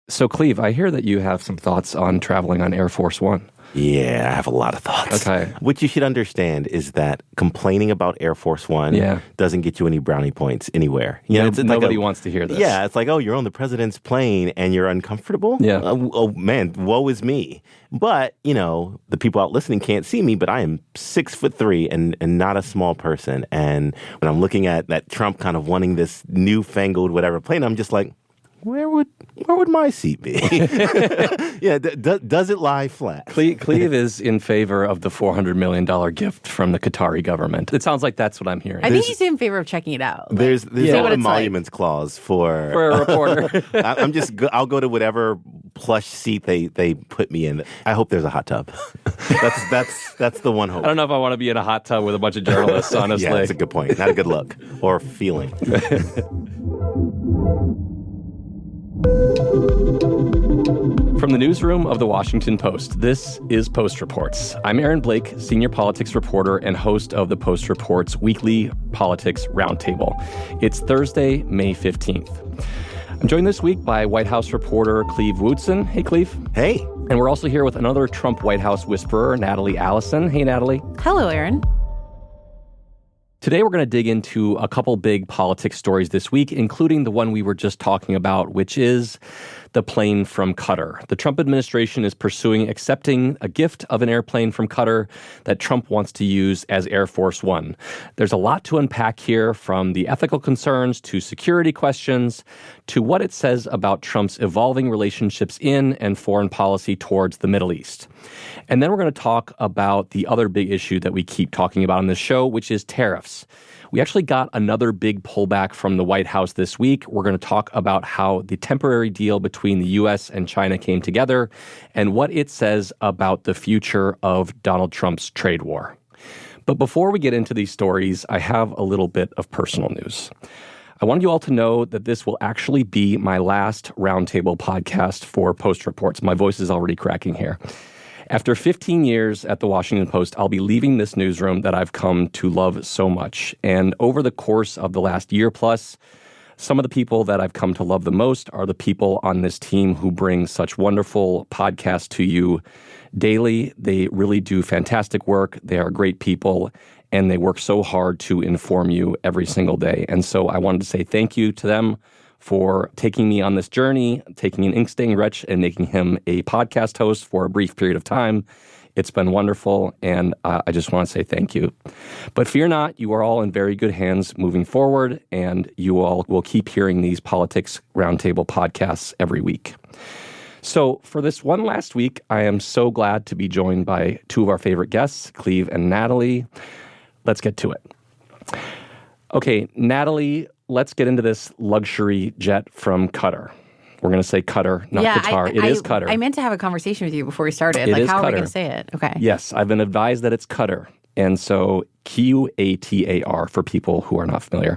So, Cleve, I hear that you have some thoughts on traveling on Air Force One. Yeah, I have a lot of thoughts. Okay. What you should understand is that complaining about Air Force One doesn't get you any brownie points anywhere. You know, nobody wants to hear this. Yeah, it's like, oh, you're on the president's plane and you're uncomfortable? Yeah. Oh, man, woe is me. But, you know, the people out listening can't see me, but I am 6'3" and not a small person. And when I'm looking at that Trump kind of wanting this newfangled whatever plane, I'm just like, where would my seat be? Yeah, does it lie flat? Cleve is in favor of the $400 million gift from the Qatari government. It sounds like that's what I'm hearing. I think he's in favor of checking it out. There's no emoluments clause for a reporter. I'll go to whatever plush seat they put me in. I hope there's a hot tub. That's the one hope. I don't know if I want to be in a hot tub with a bunch of journalists, honestly. Yeah, that's a good point. Not a good look or feeling. From the newsroom of The Washington Post, this is Post Reports. I'm Aaron Blake, senior politics reporter and host of the Post Reports weekly politics roundtable. It's Thursday, May 15th. I'm joined this week by White House reporter Cleve Wootson. Hey, Cleve. Hey. And we're also here with another Trump White House whisperer, Natalie Allison. Hey, Natalie. Hello, Aaron. Today, we're going to dig into a couple big politics stories this week, including the one we were just talking about, which is the plane from Qatar. The Trump administration is pursuing accepting a gift of an airplane from Qatar that Trump wants to use as Air Force One. There's a lot to unpack here, from the ethical concerns to security questions to what it says about Trump's evolving relationships in and foreign policy towards the Middle East. And then we're going to talk about the other big issue that we keep talking about on this show, which is tariffs. We actually got another big pullback from the White House this week. We're going to talk about how the temporary deal between the U.S. and China came together and what it says about the future of Donald Trump's trade war. But before we get into these stories, I have a little bit of personal news. I want you all to know that this will actually be my last roundtable podcast for Post Reports. My voice is already cracking here. After 15 years at the Washington Post, I'll be leaving this newsroom that I've come to love so much. And over the course of the last year plus, some of the people that I've come to love the most are the people on this team who bring such wonderful podcasts to you daily. They really do fantastic work. They are great people, and they work so hard to inform you every single day. And so I wanted to say thank you to them for taking me on this journey, taking an ink-stained wretch and making him a podcast host for a brief period of time. It's been wonderful, and I just want to say thank you. But fear not, you are all in very good hands moving forward, and you all will keep hearing these Politics Roundtable podcasts every week. So for this one last week, I am so glad to be joined by two of our favorite guests, Cleve and Natalie. Let's get to it. Okay, Natalie, let's get into this luxury jet from Qatar. We're going to say Qatar, not Qatar. It is Qatar. I meant to have a conversation with you before we started. How are we going to say it? Okay. Yes, I've been advised that it's Qatar. And so Qatar for people who are not familiar.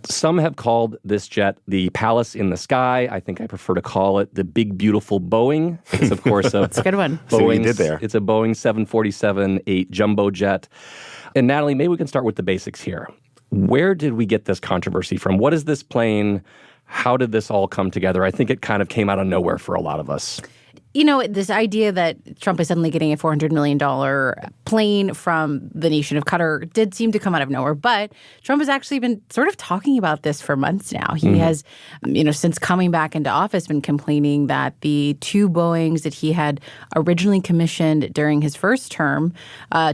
Some have called this jet the Palace in the Sky. I think I prefer to call it the Big Beautiful Boeing. It's, of course, it's a good one. See what you did there. It's a Boeing 747-8 jumbo jet. And Natalie, maybe we can start with the basics here. Where did we get this controversy from? What is this plane? How did this all come together? I think it kind of came out of nowhere for a lot of us. You know, this idea that Trump is suddenly getting a $400 million plane from the nation of Qatar did seem to come out of nowhere. But Trump has actually been sort of talking about this for months now. He has, since coming back into office, been complaining that the two Boeings that he had originally commissioned during his first term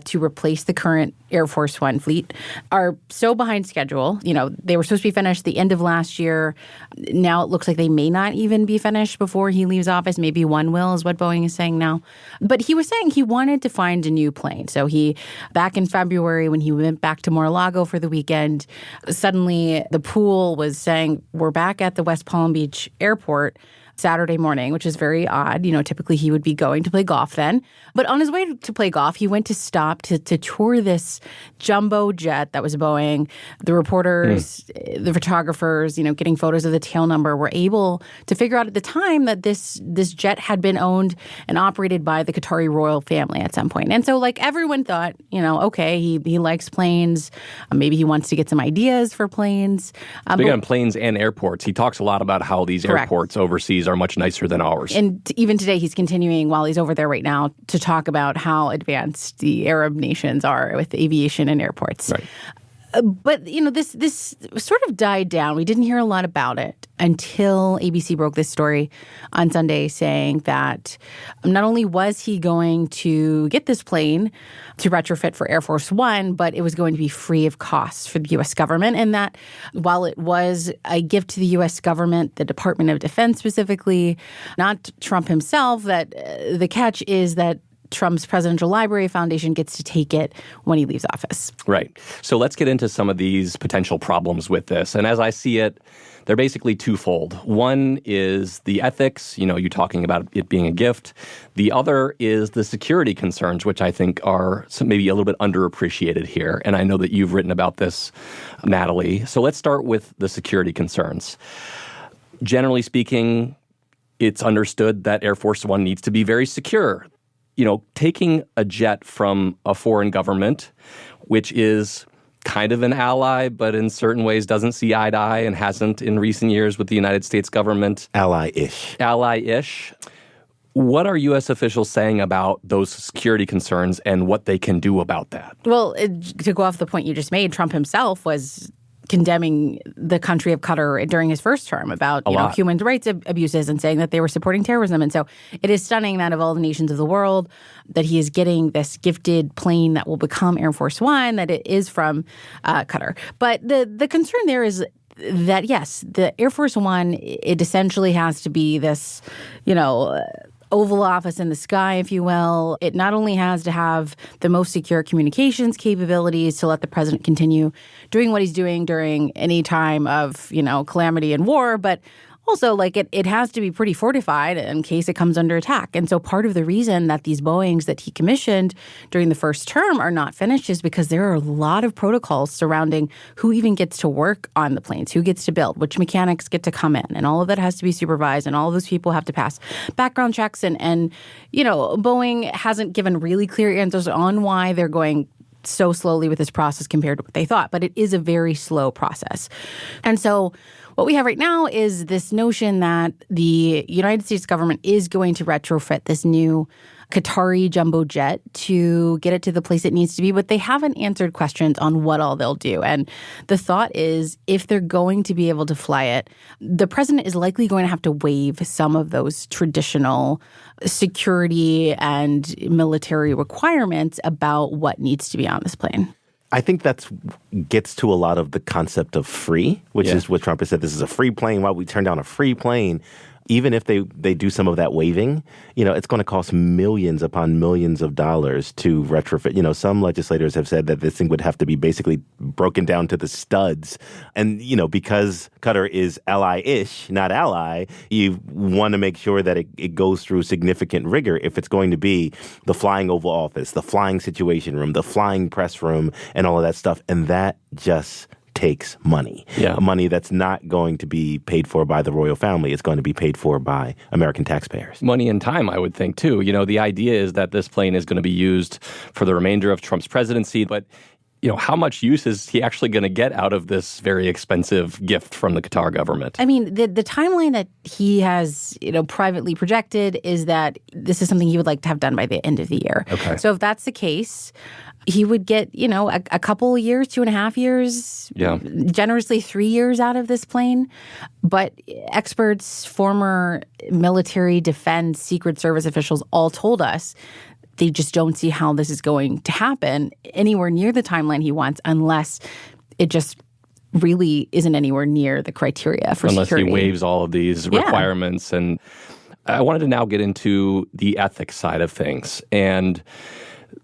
to replace the current Air Force One fleet are so behind schedule. You know, they were supposed to be finished the end of last year. Now it looks like they may not even be finished before he leaves office. Maybe one will, is what Boeing is saying now. But he was saying he wanted to find a new plane. So back in February, when he went back to Mar-a-Lago for the weekend, suddenly the pool was saying, we're back at the West Palm Beach airport Saturday morning, which is very odd. You know, typically he would be going to play golf then. But on his way to play golf, he went to stop to tour this jumbo jet that was Boeing. The reporters, the photographers, getting photos of the tail number were able to figure out at the time that this jet had been owned and operated by the Qatari royal family at some point. And so everyone thought, okay, he likes planes. Maybe he wants to get some ideas for planes. Speaking of planes and airports, he talks a lot about how these airports overseas facilities are much nicer than ours. And even today, he's continuing while he's over there right now to talk about how advanced the Arab nations are with aviation and airports. Right. But, this sort of died down. We didn't hear a lot about it until ABC broke this story on Sunday saying that not only was he going to get this plane to retrofit for Air Force One, but it was going to be free of cost for the U.S. government. And that while it was a gift to the U.S. government, the Department of Defense specifically, not Trump himself, that the catch is that Trump's Presidential Library Foundation gets to take it when he leaves office. Right. So let's get into some of these potential problems with this. And as I see it, they're basically twofold. One is the ethics, you talking about it being a gift. The other is the security concerns, which I think are maybe a little bit underappreciated here. And I know that you've written about this, Natalie. So let's start with the security concerns. Generally speaking, it's understood that Air Force One needs to be very secure. Taking a jet from a foreign government, which is kind of an ally, but in certain ways doesn't see eye to eye and hasn't in recent years with the United States government. Ally-ish. Ally-ish. What are U.S. officials saying about those security concerns and what they can do about that? Well, to go off the point you just made, Trump himself was condemning the country of Qatar during his first term about human rights abuses and saying that they were supporting terrorism. And so it is stunning that of all the nations of the world that he is getting this gifted plane that will become Air Force One, that it is from Qatar. But the concern there is that, yes, the Air Force One, it essentially has to be this, Oval Office in the sky, if you will. It not only has to have the most secure communications capabilities to let the president continue doing what he's doing during any time of, calamity and war, but also, it has to be pretty fortified in case it comes under attack. And so part of the reason that these Boeings that he commissioned during the first term are not finished is because there are a lot of protocols surrounding who even gets to work on the planes, who gets to build, which mechanics get to come in. And all of that has to be supervised, and all of those people have to pass background checks. And Boeing hasn't given really clear answers on why they're going so slowly with this process compared to what they thought. But it is a very slow process. And so what we have right now is this notion that the United States government is going to retrofit this new Qatari jumbo jet to get it to the place it needs to be, but they haven't answered questions on what all they'll do. And the thought is, if they're going to be able to fly it, the president is likely going to have to waive some of those traditional security and military requirements about what needs to be on this plane. I think that gets to a lot of the concept of free, which is what Trump has said. This is a free plane. Why would we turn down a free plane? Even if they do some of that waiving, it's going to cost millions upon millions of dollars to retrofit. Some legislators have said that this thing would have to be basically broken down to the studs. And, because Qatar is ally-ish, not ally, you want to make sure that it goes through significant rigor if it's going to be the flying Oval Office, the flying Situation Room, the flying press room, and all of that stuff. And that just takes money. Yeah. Money that's not going to be paid for by the royal family. It's going to be paid for by American taxpayers. Money and time, I would think, too. The idea is that this plane is going to be used for the remainder of Trump's presidency, but how much use is he actually going to get out of this very expensive gift from the Qatar government? I mean, the timeline that he has, privately projected is that this is something he would like to have done by the end of the year. Okay. So if that's the case, he would get, a couple of years, 2.5 years, generously 3 years out of this plane. But experts, former military, defense, Secret Service officials all told us they just don't see how this is going to happen anywhere near the timeline he wants unless it just really isn't anywhere near the criteria for security. Unless he waives all of these requirements. And I wanted to now get into the ethics side of things. And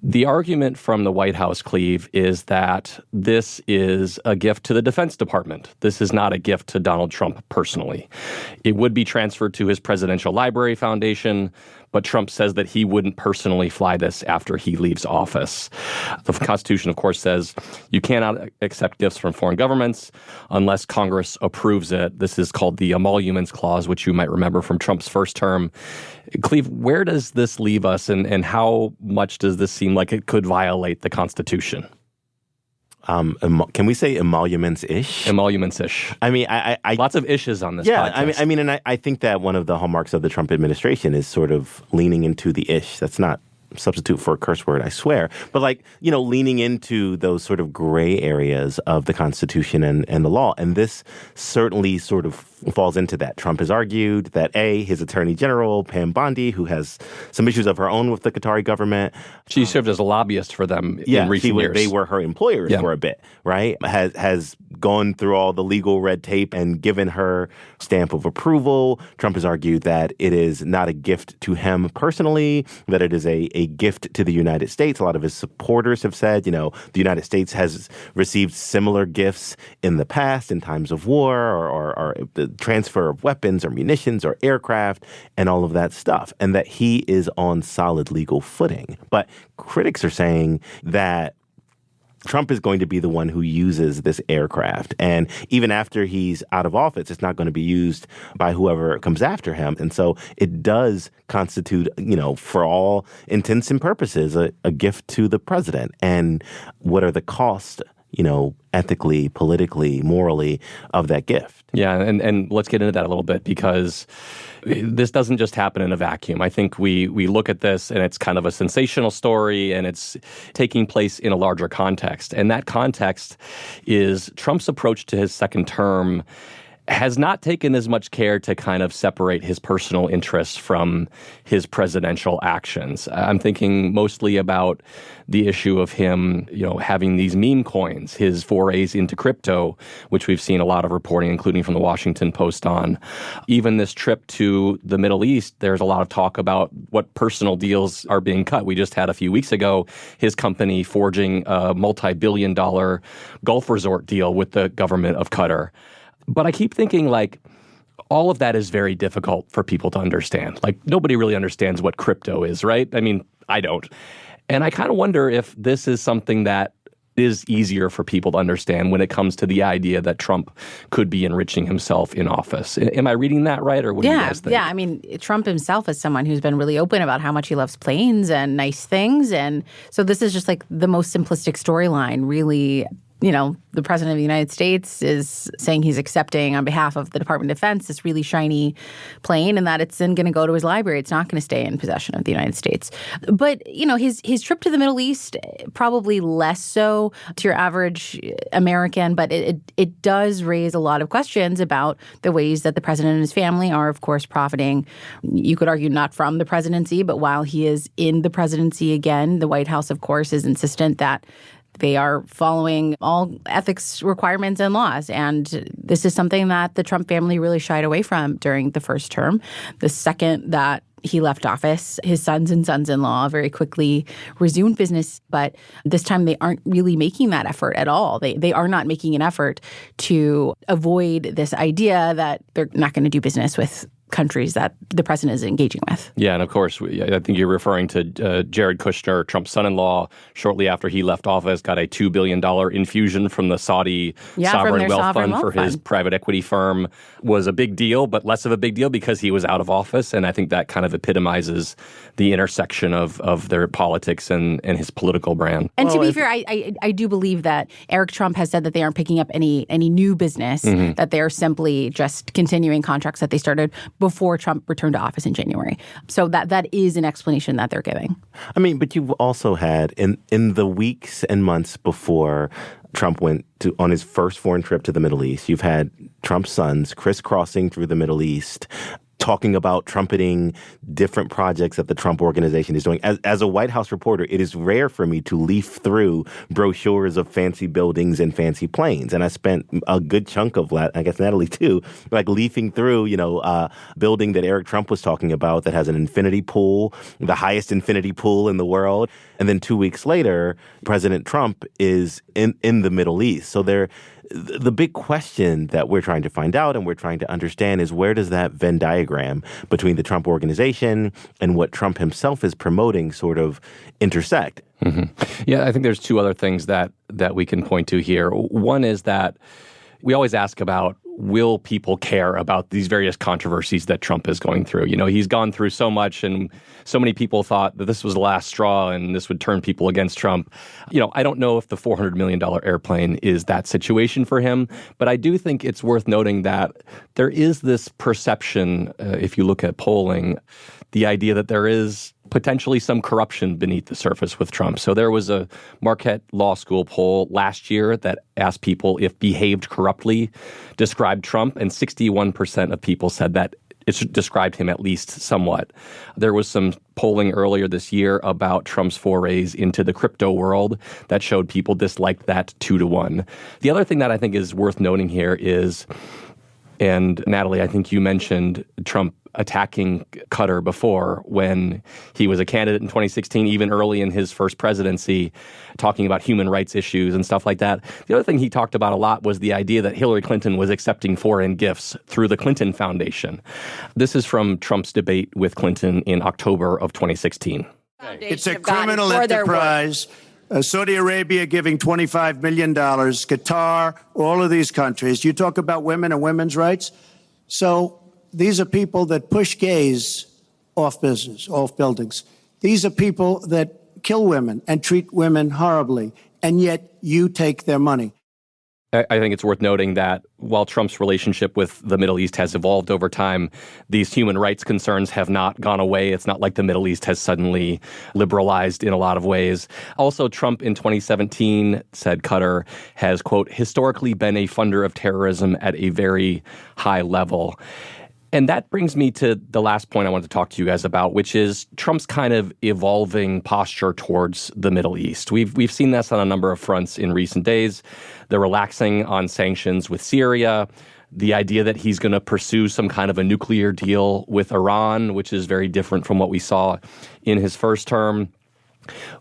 the argument from the White House, Cleve, is that this is a gift to the Defense Department. This is not a gift to Donald Trump personally. It would be transferred to his Presidential Library Foundation, but Trump says that he wouldn't personally fly this after he leaves office. The Constitution, of course, says you cannot accept gifts from foreign governments unless Congress approves it. This is called the Emoluments Clause, which you might remember from Trump's first term. Cleve, where does this leave us, and how much does this seem like it could violate the Constitution? Can we say emoluments-ish? Emoluments-ish. I mean, I lots of ishes on this podcast. I mean, and I think that one of the hallmarks of the Trump administration is sort of leaning into the ish. That's not a substitute for a curse word, I swear. But leaning into those sort of gray areas of the Constitution and the law. And this certainly sort of falls into that. Trump has argued that, his attorney general, Pam Bondi, who has some issues of her own with the Qatari government. She served as a lobbyist for them in recent years. They were her employers for a bit, right? Has gone through all the legal red tape and given her stamp of approval. Trump has argued that it is not a gift to him personally, that it is a gift to the United States. A lot of his supporters have said, the United States has received similar gifts in the past in times of war or the transfer of weapons or munitions or aircraft and all of that stuff, and that he is on solid legal footing. But critics are saying that Trump is going to be the one who uses this aircraft. And even after he's out of office, it's not going to be used by whoever comes after him. And so it does constitute, for all intents and purposes, a gift to the president. And what are the costs, ethically, politically, morally of that gift? Yeah, and let's get into that a little bit, because this doesn't just happen in a vacuum. I think we look at this and it's kind of a sensational story, and it's taking place in a larger context. And that context is Trump's approach to his second term has not taken as much care to kind of separate his personal interests from his presidential actions. I'm thinking mostly about the issue of him, having these meme coins, his forays into crypto, which we've seen a lot of reporting, including from the Washington Post on. Even this trip to the Middle East, there's a lot of talk about what personal deals are being cut. We just had a few weeks ago his company forging a multi-billion-dollar Gulf resort deal with the government of Qatar. But I keep thinking, all of that is very difficult for people to understand. Nobody really understands what crypto is, right? I mean, I don't. And I kind of wonder if this is something that is easier for people to understand when it comes to the idea that Trump could be enriching himself in office. Am I reading that right, or what do you guys think? Yeah, I mean, Trump himself is someone who's been really open about how much he loves planes and nice things. And so this is just the most simplistic storyline, really. The president of the United States is saying he's accepting on behalf of the Department of Defense this really shiny plane, and that it's then going to go to his library. It's not going to stay in possession of the United States. But, his trip to the Middle East, probably less so to your average American, but it does raise a lot of questions about the ways that the president and his family are, of course, profiting. You could argue not from the presidency, but while he is in the presidency again, the White House, of course, is insistent that they are following all ethics requirements and laws. And this is something that the Trump family really shied away from during the first term. The second that he left office, his sons and sons-in-law very quickly resumed business. But this time they aren't really making that effort at all. They are not making an effort to avoid this idea that they're not going to do business with countries that the president is engaging with. Yeah, and of course, I think you're referring to Jared Kushner, Trump's son-in-law, shortly after he left office, got a $2 billion infusion from the Saudi Sovereign Wealth Fund for his private equity firm. Was a big deal, but less of a big deal because he was out of office, and I think that kind of epitomizes the intersection of their politics and his political brand. And to be fair, I do believe that Eric Trump has said that they aren't picking up any new business, that they're simply just continuing contracts that they started before Trump returned to office in January. So that is an explanation that they're giving. I mean, but you've also had in the weeks and months before Trump went on his first foreign trip to the Middle East, you've had Trump's sons crisscrossing through the Middle East, talking about trumpeting different projects that the Trump organization is doing. As a White House reporter, it is rare for me to leaf through brochures of fancy buildings and fancy planes. And I spent a good chunk of, I guess Natalie too, leafing through, a building that Eric Trump was talking about that has an infinity pool, the highest infinity pool in the world. And then 2 weeks later, President Trump is in the Middle East. So the big question that we're trying to find out and we're trying to understand is, where does that Venn diagram between the Trump organization and what Trump himself is promoting sort of intersect? Mm-hmm. Yeah, I think there's two other things that we can point to here. One is that we always ask about will people care about these various controversies that Trump is going through? He's gone through so much, and so many people thought that this was the last straw and this would turn people against Trump. I don't know if the $400 million airplane is that situation for him, but I do think it's worth noting that there is this perception, if you look at polling, the idea that there is potentially some corruption beneath the surface with Trump. So there was a Marquette Law School poll last year that asked people if behaved corruptly described Trump, and 61% of people said that it described him at least somewhat. There was some polling earlier this year about Trump's forays into the crypto world that showed people disliked that 2-1. The other thing that I think is worth noting here is, and Natalie, I think you mentioned Trump attacking Qatar before when he was a candidate in 2016, even early in his first presidency, talking about human rights issues and stuff like that. The other thing he talked about a lot was the idea that Hillary Clinton was accepting foreign gifts through the Clinton Foundation. This is from Trump's debate with Clinton in October of 2016. It's a criminal enterprise. Saudi Arabia giving $25 million, Qatar, all of these countries. You talk about women and women's rights. So these are people that push gays off buildings. These are people that kill women and treat women horribly, and yet you take their money. I think it's worth noting that while Trump's relationship with the Middle East has evolved over time, these human rights concerns have not gone away. It's not like the Middle East has suddenly liberalized in a lot of ways. Also, Trump in 2017 said Qatar has, quote, historically been a funder of terrorism at a very high level. And that brings me to the last point I wanted to talk to you guys about, which is Trump's kind of evolving posture towards the Middle East. We've seen this on a number of fronts in recent days. The relaxing on sanctions with Syria, the idea that he's going to pursue some kind of a nuclear deal with Iran, which is very different from what we saw in his first term.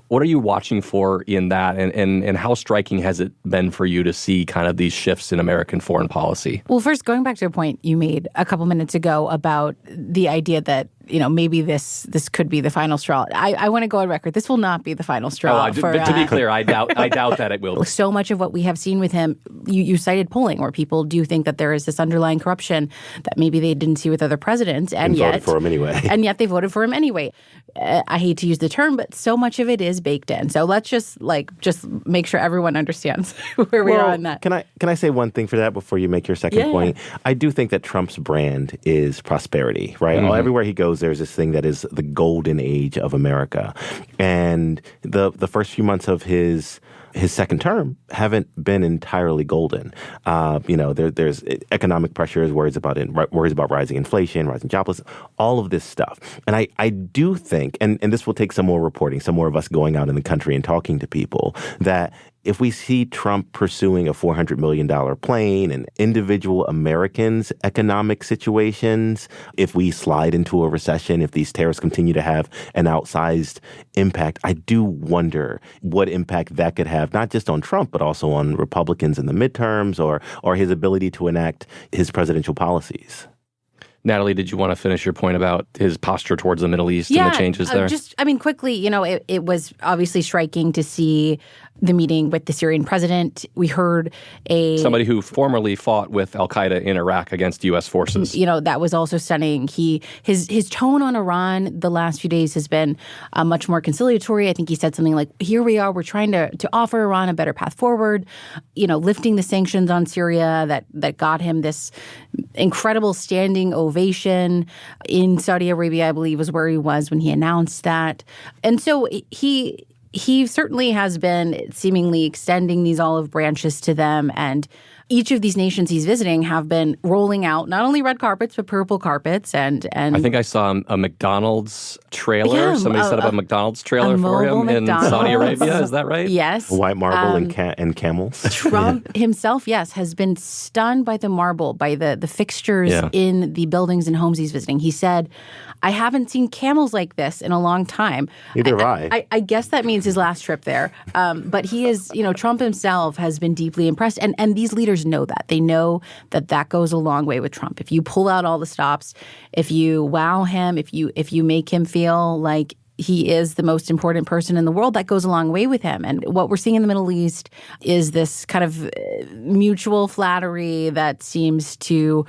What are you watching for in that, and how striking has it been for you to see kind of these shifts in American foreign policy? Well, first, going back to a point you made a couple minutes ago about the idea that, maybe this could be the final straw. I want to go on record. This will not be the final straw. To be clear, I doubt that it will. So much of what we have seen with him, you cited polling where people do think that there is this underlying corruption that maybe they didn't see with other presidents, and yet voted for him anyway. And yet they voted for him anyway. I hate to use the term, but so much of it is baked in. So let's just make sure everyone understands where we are on that. Can I say one thing for that before you make your second point? I do think that Trump's brand is prosperity, right? Mm-hmm. Everywhere he goes, there's this thing that is the golden age of America. And the first few months of his second term haven't been entirely golden. There's economic pressures, worries about rising inflation, rising jobless, all of this stuff. And I do think, and this will take some more reporting, some more of us going out in the country and talking to people, that if we see Trump pursuing a $400 million plane and individual Americans' economic situations, if we slide into a recession, if these tariffs continue to have an outsized impact, I do wonder what impact that could have, not just on Trump, but also on Republicans in the midterms or his ability to enact his presidential policies. Natalie, did you want to finish your point about his posture towards the Middle East and the changes there? Quickly, it was obviously striking to see the meeting with the Syrian president. We heard somebody who formerly fought with al-Qaeda in Iraq against U.S. forces. That was also stunning. His tone on Iran the last few days has been much more conciliatory. I think he said something like, here we are, we're trying to offer Iran a better path forward, lifting the sanctions on Syria that got him this incredible standing ovation in Saudi Arabia, I believe was where he was when he announced that. And so he certainly has been seemingly extending these olive branches to them. And each of these nations he's visiting have been rolling out not only red carpets, but purple carpets. And I think I saw a McDonald's trailer. Somebody set up a McDonald's trailer for him in Saudi Arabia. Is that right? Yes. White marble and camels. Trump himself, yes, has been stunned by the marble, by the fixtures in the buildings and homes he's visiting. He said, I haven't seen camels like this in a long time. Neither have I. I guess that means his last trip there. But he is, Trump himself has been deeply impressed. And these leaders know that. They know that goes a long way with Trump. If you pull out all the stops, if you wow him, if you make him feel like he is the most important person in the world, that goes a long way with him. And what we're seeing in the Middle East is this kind of mutual flattery that seems to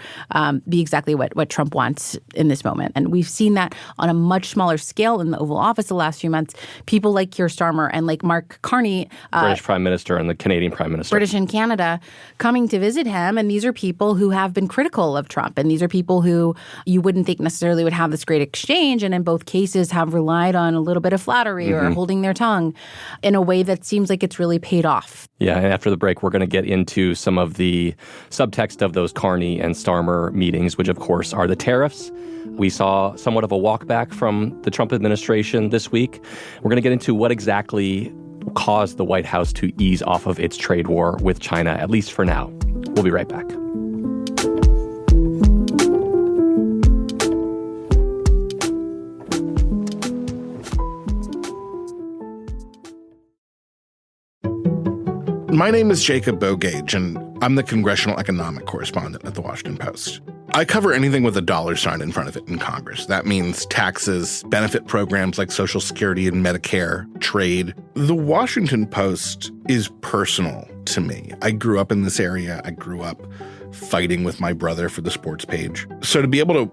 be exactly what Trump wants in this moment. And we've seen that on a much smaller scale in the Oval Office the last few months. People like Keir Starmer and like Mark Carney, British Prime Minister and the Canadian Prime Minister. British and Canada, coming to visit him. And these are people who have been critical of Trump. And these are people who you wouldn't think necessarily would have this great exchange, and in both cases have relied on a little bit of flattery or holding their tongue in a way that seems like it's really paid off. Yeah, and after the break, we're going to get into some of the subtext of those Carney and Starmer meetings, which, of course, are the tariffs. We saw somewhat of a walkback from the Trump administration this week. We're going to get into what exactly caused the White House to ease off of its trade war with China, at least for now. We'll be right back. My name is Jacob Bogage, and I'm the congressional economic correspondent at The Washington Post. I cover anything with a dollar sign in front of it in Congress. That means taxes, benefit programs like Social Security and Medicare, trade. The Washington Post is personal to me. I grew up in this area. I grew up fighting with my brother for the sports page. So to be able to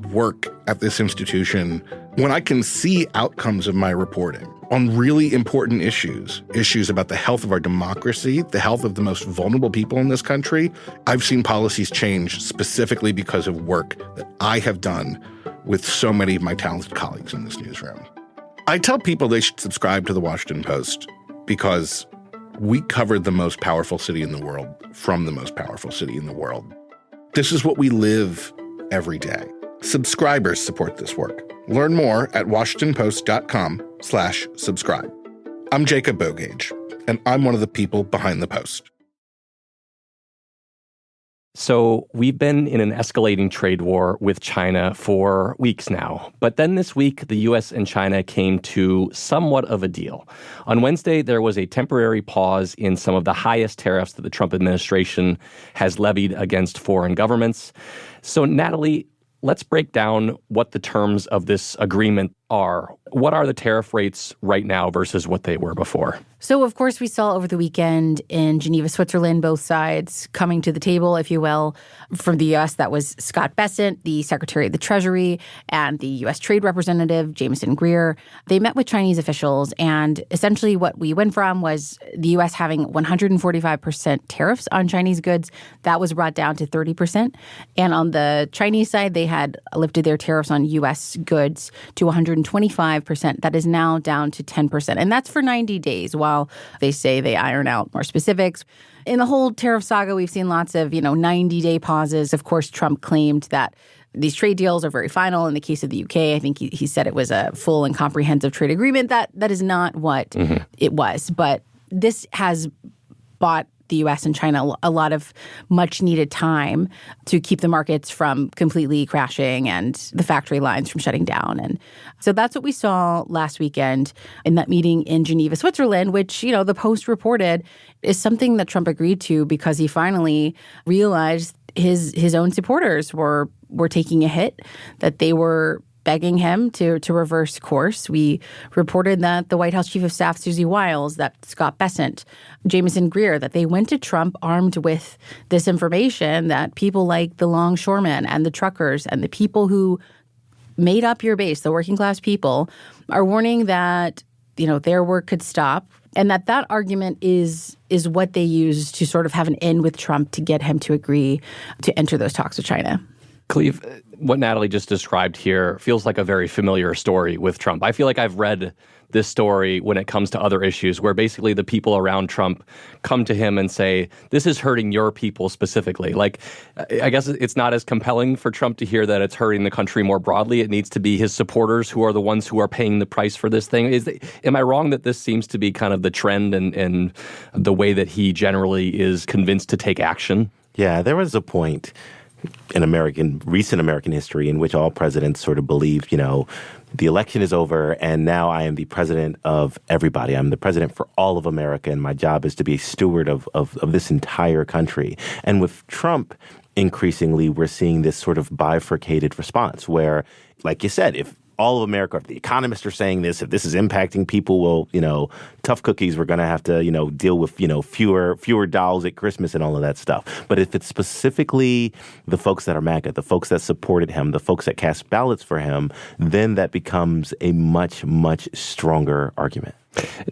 work at this institution, when I can see outcomes of my reporting on really important issues about the health of our democracy, the health of the most vulnerable people in this country, I've seen policies change specifically because of work that I have done with so many of my talented colleagues in this newsroom. I tell people they should subscribe to The Washington Post because we covered the most powerful city in the world from the most powerful city in the world. This is what we live every day. Subscribers support this work. Learn more at WashingtonPost.com/subscribe. I'm Jacob Bogage, and I'm one of the people behind the Post. So we've been in an escalating trade war with China for weeks now. But then this week, the U.S. and China came to somewhat of a deal. On Wednesday, there was a temporary pause in some of the highest tariffs that the Trump administration has levied against foreign governments. So, Natalie, let's break down what the terms of this agreement are. What are the tariff rates right now versus what they were before? So, of course, we saw over the weekend in Geneva, Switzerland, both sides coming to the table, if you will. From the U.S., that was Scott Bessent, the Secretary of the Treasury, and the U.S. Trade Representative, Jameson Greer. They met with Chinese officials, and essentially what we went from was the U.S. having 145% tariffs on Chinese goods. That was brought down to 30%. And on the Chinese side, they had lifted their tariffs on U.S. goods to 125%. That is now down to 10%. And that's for 90 days, while they say they iron out more specifics. In the whole tariff saga, we've seen lots of, 90-day pauses. Of course, Trump claimed that these trade deals are very final. In the case of the UK, I think he said it was a full and comprehensive trade agreement. That is not what it was. But this has bought the U.S. and China a lot of much-needed time to keep the markets from completely crashing and the factory lines from shutting down. And so that's what we saw last weekend in that meeting in Geneva, Switzerland, which, the Post reported is something that Trump agreed to because he finally realized his own supporters were taking a hit, that they were begging him to reverse course. We reported that the White House Chief of Staff, Susie Wiles, that Scott Bessent, Jameson Greer, that they went to Trump armed with this information that people like the longshoremen and the truckers and the people who made up your base, the working class people, are warning that, their work could stop, and that argument is what they use to sort of have an end with Trump to get him to agree to enter those talks with China. Cleve, what Natalie just described here feels like a very familiar story with Trump. I feel like I've read this story when it comes to other issues where basically the people around Trump come to him and say, this is hurting your people specifically. Like, I guess it's not as compelling for Trump to hear that it's hurting the country more broadly. It needs to be his supporters who are the ones who are paying the price for this thing. Am I wrong that this seems to be kind of the trend and the way that he generally is convinced to take action? Yeah, there was a point in recent American history in which all presidents sort of believed, the election is over and now I am the president of everybody. I'm the president for all of America and my job is to be a steward of this entire country. And with Trump, increasingly, we're seeing this sort of bifurcated response where, like you said, if all of America, if the economists are saying this, if this is impacting people, well, tough cookies, we're going to have to, deal with, fewer dolls at Christmas and all of that stuff. But if it's specifically the folks that are MAGA, the folks that supported him, the folks that cast ballots for him, then that becomes a much, much stronger argument.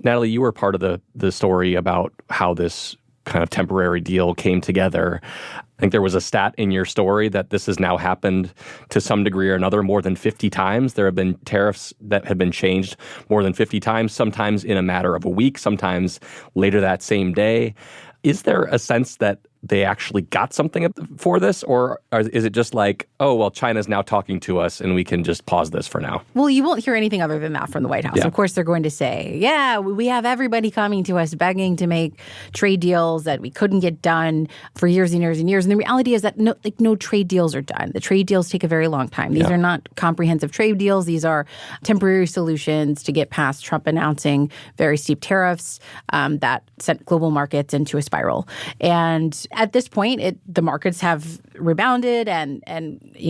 Natalie, you were part of the story about how this kind of temporary deal came together. I think there was a stat in your story that this has now happened to some degree or another more than 50 times. There have been tariffs that have been changed more than 50 times, sometimes in a matter of a week, sometimes later that same day. Is there a sense that they actually got something for this? Or is it just like, oh, well, China's now talking to us and we can just pause this for now? Well, you won't hear anything other than that from the White House. Yeah. Of course, they're going to say, yeah, we have everybody coming to us begging to make trade deals that we couldn't get done for years and years and years. And the reality is that no trade deals are done. The trade deals take a very long time. These are not comprehensive trade deals. These are temporary solutions to get past Trump announcing very steep tariffs that sent global markets into a spiral. And at this point, the markets have rebounded and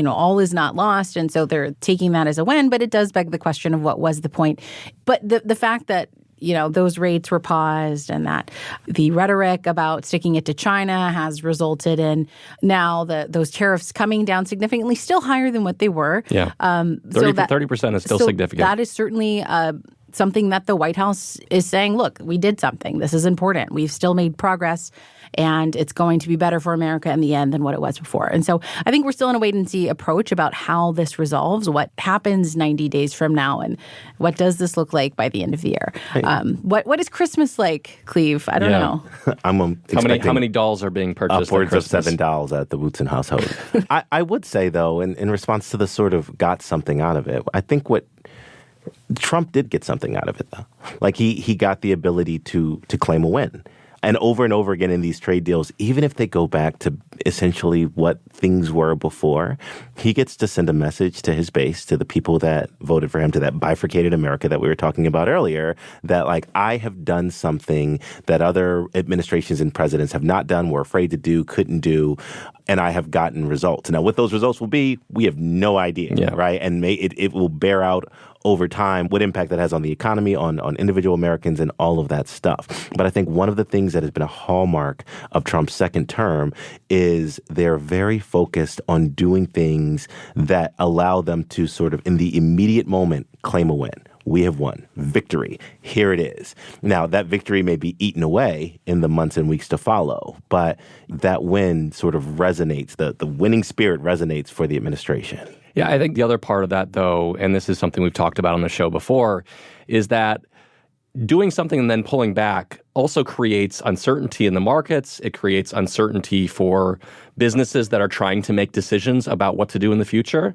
all is not lost. And so they're taking that as a win. But it does beg the question of what was the point. But the fact that those rates were paused and that the rhetoric about sticking it to China has resulted in now those tariffs coming down significantly, still higher than what they were. Yeah, 30% is still significant. That is certainly something that the White House is saying, look, we did something. This is important. We've still made progress, and it's going to be better for America in the end than what it was before. And so I think we're still in a wait-and-see approach about how this resolves, what happens 90 days from now, and what does this look like by the end of the year. What is Christmas like, Cleve? I don't know. I'm how many dolls are being purchased upwards at of 7 dolls at the Wootson household. I would say, though, in response to the sort of got something out of it, I think what Trump did get something out of it, though. Like he got the ability to claim a win. And over again in these trade deals, even if they go back to essentially what things were before, he gets to send a message to his base, to the people that voted for him, to that bifurcated America that we were talking about earlier, that like, I have done something that other administrations and presidents have not done, were afraid to do, couldn't do, and I have gotten results. Now, what those results will be, we have no idea, right? And it will bear out over time what impact that has on the economy, on individual Americans, and all of that stuff. But I think one of the things that has been a hallmark of Trump's second term is they're very focused on doing things that allow them to sort of, in the immediate moment, claim a win. We have won. Victory. Here it is. Now, that victory may be eaten away in the months and weeks to follow, but that win sort of resonates. The winning spirit resonates for the administration. Yeah, I think the other part of that, though, and this is something we've talked about on the show before, is that doing something and then pulling back also creates uncertainty in the markets. It creates uncertainty for businesses that are trying to make decisions about what to do in the future.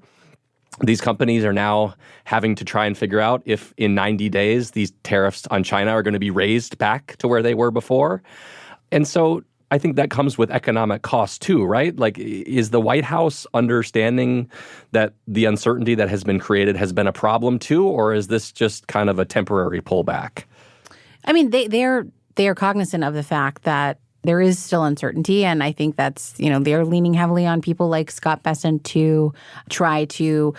These companies are now having to try and figure out if in 90 days these tariffs on China are going to be raised back to where they were before. And so I think that comes with economic costs too, right? Like, is the White House understanding that the uncertainty that has been created has been a problem too, or is this just kind of a temporary pullback? I mean, they are cognizant of the fact that there is still uncertainty, and I think that's, they're leaning heavily on people like Scott Bessent to try to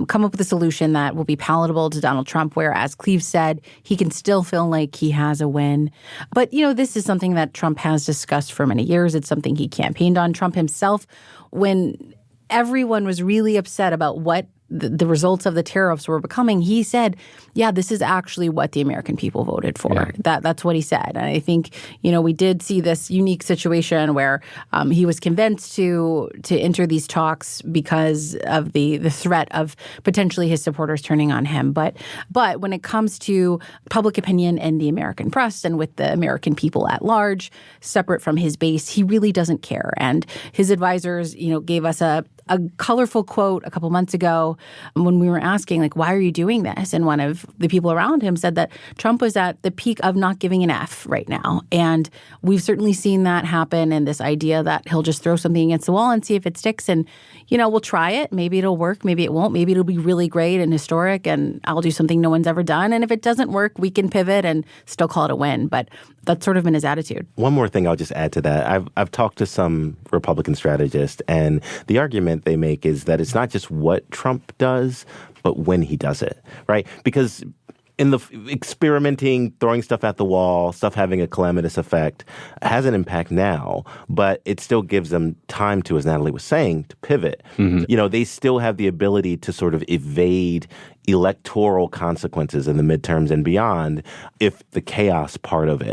come up with a solution that will be palatable to Donald Trump, where, as Cleve said, he can still feel like he has a win. But, this is something that Trump has discussed for many years. It's something he campaigned on. Trump himself, when everyone was really upset about what the results of the tariffs were becoming, he said, yeah, this is actually what the American people voted for. Yeah. That's what he said. And I think, we did see this unique situation where he was convinced to enter these talks because of the threat of potentially his supporters turning on him. But when it comes to public opinion and the American press and with the American people at large, separate from his base, he really doesn't care. And his advisors, gave us a colorful quote a couple months ago when we were asking, like, why are you doing this? And one of the people around him said that Trump was at the peak of not giving an F right now. And we've certainly seen that happen, and this idea that he'll just throw something against the wall and see if it sticks. And, we'll try it. Maybe it'll work. Maybe it won't. Maybe it'll be really great and historic, and I'll do something no one's ever done. And if it doesn't work, we can pivot and still call it a win. But that's sort of been his attitude. One more thing I'll just add to that. I've talked to some Republican strategists, and the argument argument they make is that it's not just what Trump does, but when he does it, right? Because in the experimenting, throwing stuff at the wall, stuff having a calamitous effect has an impact now, but it still gives them time to, as Natalie was saying, to pivot. Mm-hmm. They still have the ability to sort of evade electoral consequences in the midterms and beyond if the chaos part of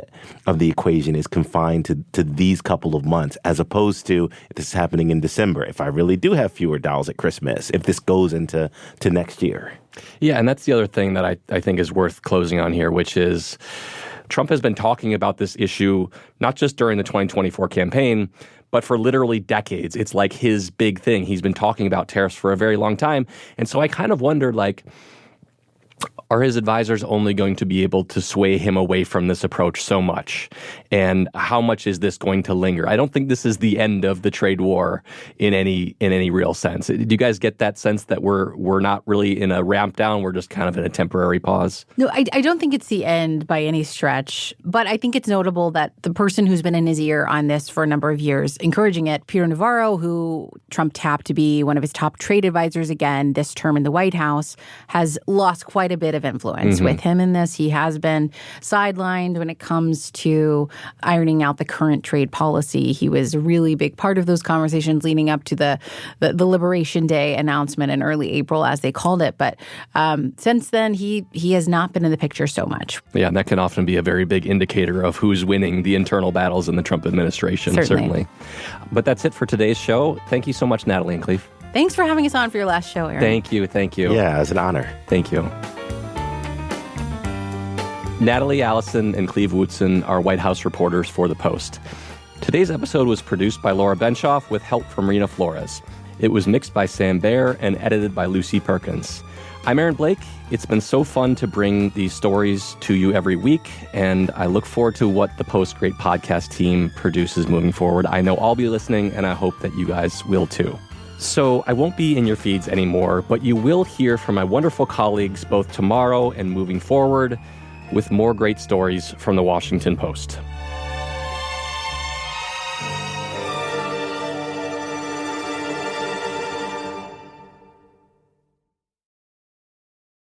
the equation is confined to these couple of months, as opposed to if this is happening in December, if I really do have fewer dolls at Christmas, if this goes into next year. Yeah, and that's the other thing that I think is worth closing on here, which is Trump has been talking about this issue not just during the 2024 campaign, but for literally decades. It's like his big thing. He's been talking about tariffs for a very long time. And so I kind of wondered, are his advisors only going to be able to sway him away from this approach so much? And how much is this going to linger? I don't think this is the end of the trade war in any real sense. Do you guys get that sense that we're not really in a ramp down? We're just kind of in a temporary pause? No, I don't think it's the end by any stretch. But I think it's notable that the person who's been in his ear on this for a number of years, encouraging it, Peter Navarro, who Trump tapped to be one of his top trade advisors again this term in the White House, has lost quite a bit of influence with him in this. He has been sidelined when it comes to ironing out the current trade policy. He was a really big part of those conversations leading up to the Liberation Day announcement in early April, as they called it. But since then, he has not been in the picture so much. Yeah, and that can often be a very big indicator of who's winning the internal battles in the Trump administration, certainly. But that's it for today's show. Thank you so much, Natalie and Cleve. Thanks for having us on for your last show, Aaron. Thank you. Yeah, it's an honor. Thank you. Natalie Allison and Cleve Wootson are White House reporters for The Post. Today's episode was produced by Laura Benshoff with help from Rena Flores. It was mixed by Sam Baer and edited by Lucy Perkins. I'm Aaron Blake. It's been so fun to bring these stories to you every week, and I look forward to what the Post Great Podcast team produces moving forward. I know I'll be listening, and I hope that you guys will too. So I won't be in your feeds anymore, but you will hear from my wonderful colleagues both tomorrow and moving forward with more great stories from the Washington Post.